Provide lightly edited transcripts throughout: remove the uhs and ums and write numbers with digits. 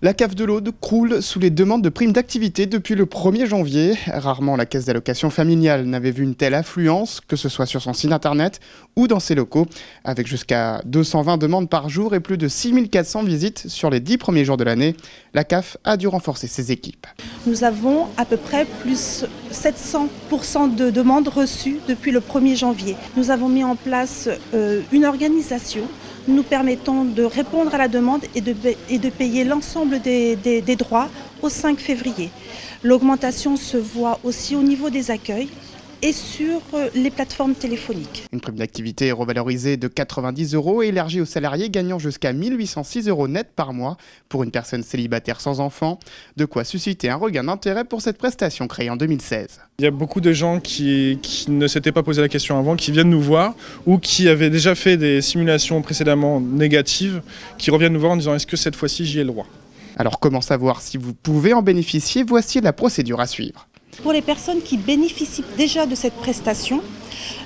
La CAF de l'Aude croule sous les demandes de primes d'activité depuis le 1er janvier. Rarement la caisse d'allocation familiale n'avait vu une telle affluence, que ce soit sur son site internet ou dans ses locaux. Avec jusqu'à 220 demandes par jour et plus de 6400 visites sur les 10 premiers jours de l'année, la CAF a dû renforcer ses équipes. Nous avons à peu près plus 700% de demandes reçues depuis le 1er janvier. Nous avons mis en place une organisation nous permettant de répondre à la demande et de payer l'ensemble des droits au 5 février. L'augmentation se voit aussi au niveau des accueils et sur les plateformes téléphoniques. Une prime d'activité est revalorisée de 90 € et élargie aux salariés gagnant jusqu'à 1 806 € net par mois pour une personne célibataire sans enfant. De quoi susciter un regain d'intérêt pour cette prestation créée en 2016. Il y a beaucoup de gens qui ne s'étaient pas posé la question avant, qui viennent nous voir ou qui avaient déjà fait des simulations précédemment négatives, qui reviennent nous voir en disant est-ce que cette fois-ci j'y ai le droit ? Alors comment savoir si vous pouvez en bénéficier? Voici la procédure à suivre. Pour les personnes qui bénéficient déjà de cette prestation,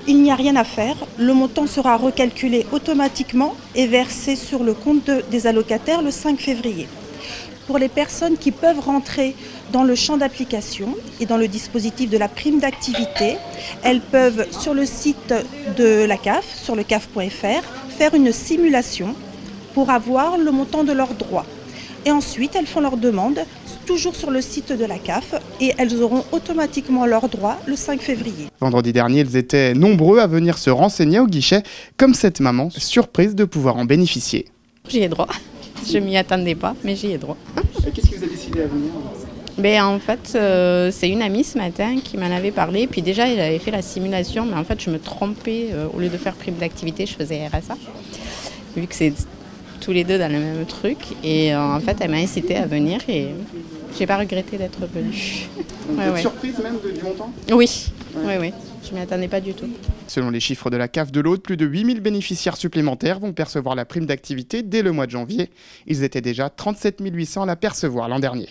il n'y a rien à faire. Le montant sera recalculé automatiquement et versé sur le compte des allocataires le 5 février. Pour les personnes qui peuvent rentrer dans le champ d'application et dans le dispositif de la prime d'activité, elles peuvent sur le site de la CAF, sur le caf.fr, faire une simulation pour avoir le montant de leurs droits. Et ensuite, elles font leur demande, toujours sur le site de la CAF, et elles auront automatiquement leurs droits le 5 février. Vendredi dernier, ils étaient nombreux à venir se renseigner au guichet, comme cette maman, surprise de pouvoir en bénéficier. J'y ai droit. Je m'y attendais pas, mais j'y ai droit. Qu'est-ce qui vous a décidé à venir ? En fait, c'est une amie ce matin qui m'en avait parlé. Puis déjà, elle avait fait la simulation, mais en fait, je me trompais. Au lieu de faire prime d'activité, je faisais RSA. Vu que c'est tous les deux dans le même truc. Et en fait, elle m'a incité à venir et j'ai pas regretté d'être venue. Vous êtes surprise même du montant ? Oui, oui. Je m'y attendais pas du tout. Selon les chiffres de la CAF de l'Aude, plus de 8000 bénéficiaires supplémentaires vont percevoir la prime d'activité dès le mois de janvier. Ils étaient déjà 37 800 à la percevoir l'an dernier.